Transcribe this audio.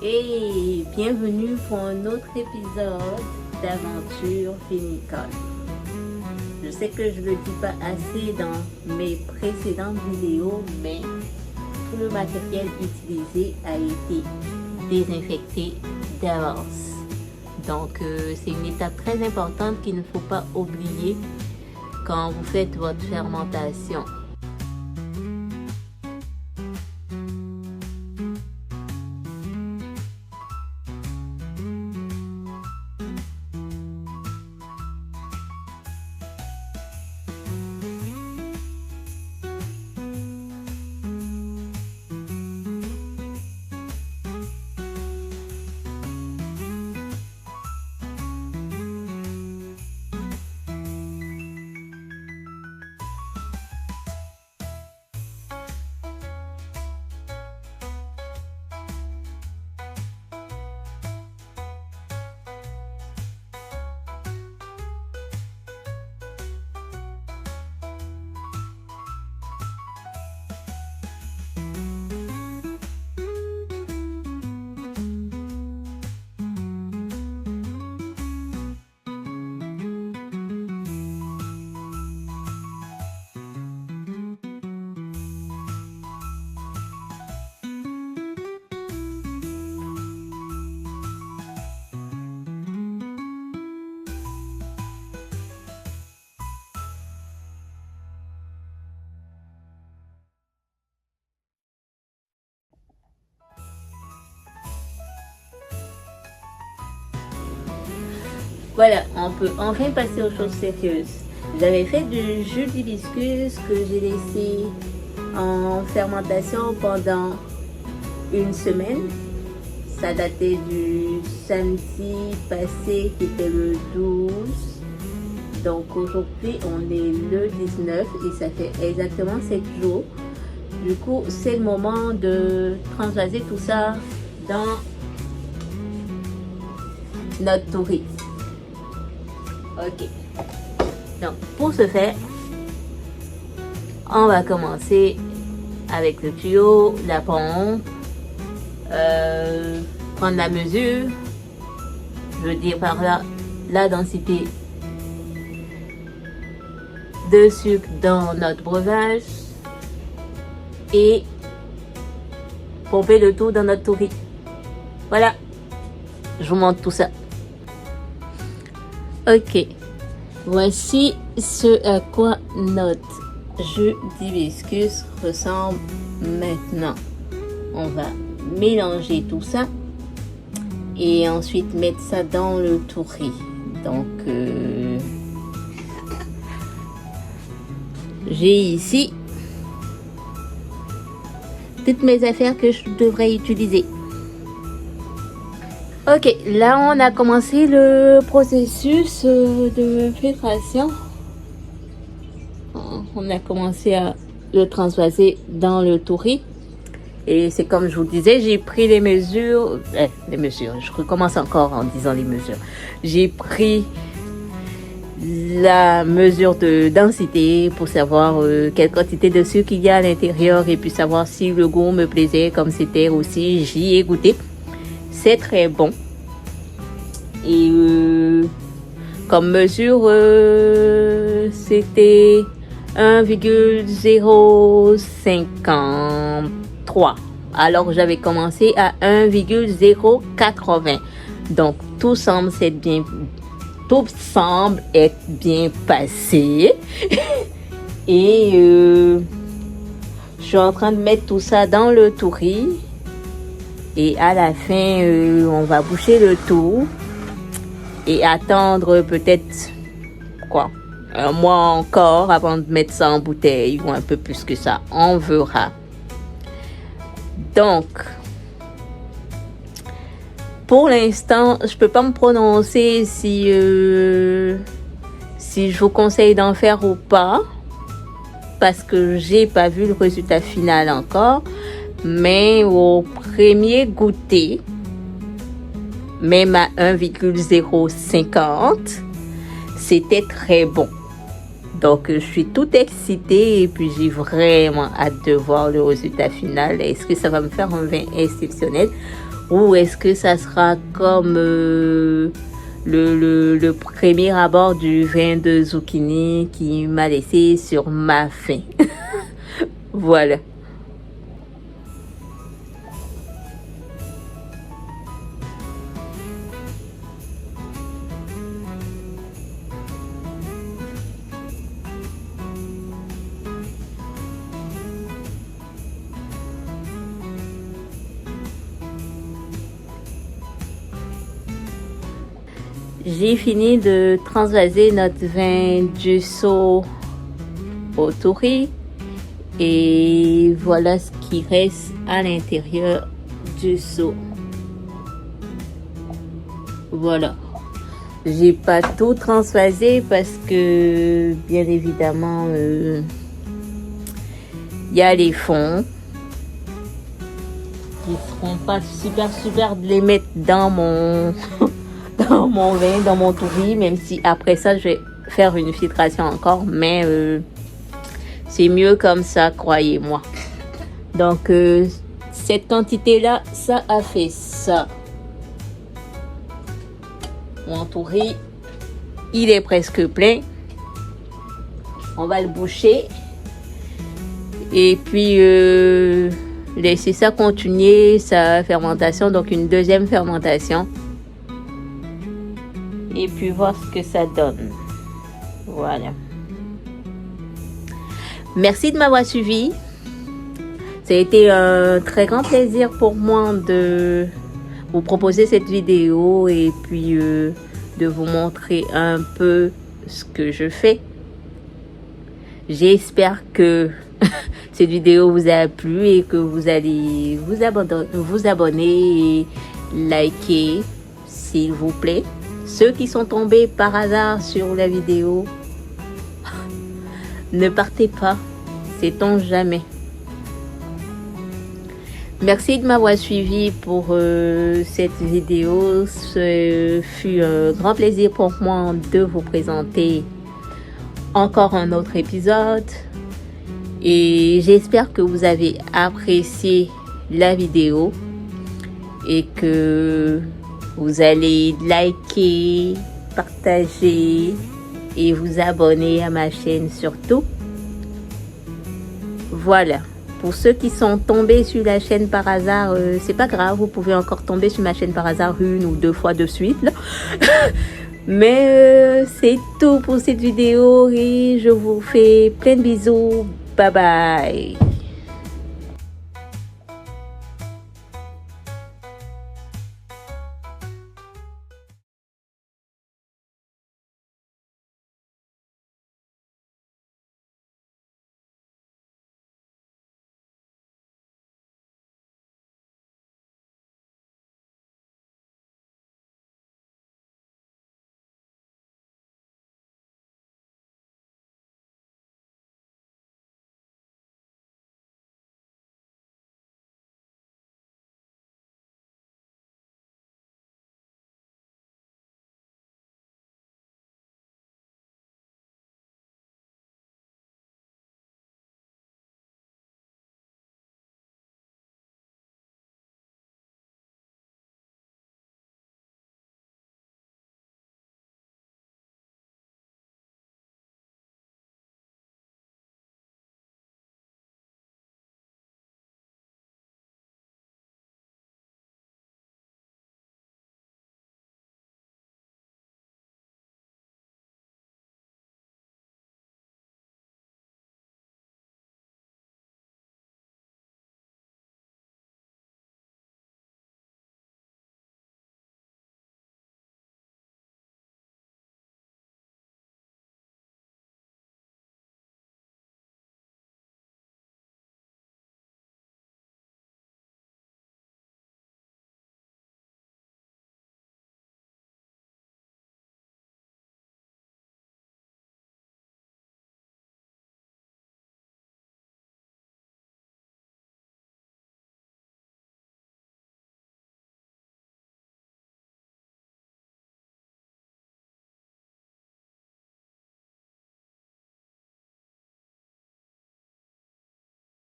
Et bienvenue pour un autre épisode d'Aventure Vinicole. Je sais que je ne le dis pas assez dans mes précédentes vidéos, mais tout le matériel utilisé a été désinfecté d'avance. Donc c'est une étape très importante qu'il ne faut pas oublier quand vous faites votre fermentation. Voilà, on peut enfin passer aux choses sérieuses. J'avais fait du jus d'hibiscus que j'ai laissé en fermentation pendant une semaine. Ça datait du samedi passé qui était le 12. Donc aujourd'hui on est le 19 et ça fait exactement 7 jours. Du coup c'est le moment de transvaser tout ça dans notre touris. Ok, donc pour ce faire, on va commencer avec le tuyau, la pompe, prendre la mesure, je veux dire par là la densité de sucre dans notre breuvage et pomper le tout dans notre touris. Voilà, je vous montre tout ça. Ok, voici ce à quoi notre jus d'hibiscus ressemble maintenant. On va mélanger tout ça et ensuite mettre ça dans le touris. Donc, j'ai ici toutes mes affaires que je devrais utiliser. Ok, là on a commencé le processus de filtration. On a commencé à le transvaser dans le touris. Et c'est comme je vous disais, j'ai pris les mesures. Je recommence encore en disant les mesures. J'ai pris la mesure de densité pour savoir quelle quantité de sucre il y a à l'intérieur et puis savoir si le goût me plaisait comme c'était aussi. J'y ai goûté. C'est très bon. Et comme mesure, c'était 1,053. Alors j'avais commencé à 1,080. Donc tout semble être bien passé. Et je suis en train de mettre tout ça dans le touris. Et à la fin, on va boucher le tout et attendre peut-être un mois encore avant de mettre ça en bouteille ou un peu plus que ça. On verra. Donc, pour l'instant, je peux pas me prononcer si je vous conseille d'en faire ou pas parce que j'ai pas vu le résultat final encore. Mais au premier goûter, même à 1,050, c'était très bon. Donc, je suis toute excitée et puis j'ai vraiment hâte de voir le résultat final. Est-ce que ça va me faire un vin exceptionnel ou est-ce que ça sera comme le premier abord du vin de zucchini qui m'a laissé sur ma faim. Voilà. J'ai fini de transvaser notre vin du seau au touri et voilà ce qui reste à l'intérieur du seau. Voilà. J'ai pas tout transvasé parce que bien évidemment il y a les fonds qui seront pas super de les mettre dans mon dans mon vin, dans mon touri, même si après ça je vais faire une filtration encore, mais c'est mieux comme ça, croyez-moi. Donc cette quantité là, ça a fait ça. Mon touri, il est presque plein. On va le boucher et puis laisser ça continuer sa fermentation, donc une deuxième fermentation. Et puis voir ce que ça donne. Voilà. Merci de m'avoir suivi. Ça a été un très grand plaisir pour moi de vous proposer cette vidéo et puis de vous montrer un peu ce que je fais. J'espère que cette vidéo vous a plu et que vous allez vous abonner et liker, s'il vous plaît. Ceux qui sont tombés par hasard sur la vidéo, ne partez pas, sait-on jamais. Merci de m'avoir suivi pour cette vidéo. Ce fut un grand plaisir pour moi de vous présenter encore un autre épisode. Et j'espère que vous avez apprécié la vidéo et que vous allez liker, partager et vous abonner à ma chaîne surtout. Voilà. Pour ceux qui sont tombés sur la chaîne par hasard, c'est pas grave, vous pouvez encore tomber sur ma chaîne par hasard une ou deux fois de suite. Là. Mais c'est tout pour cette vidéo et je vous fais plein de bisous. Bye bye.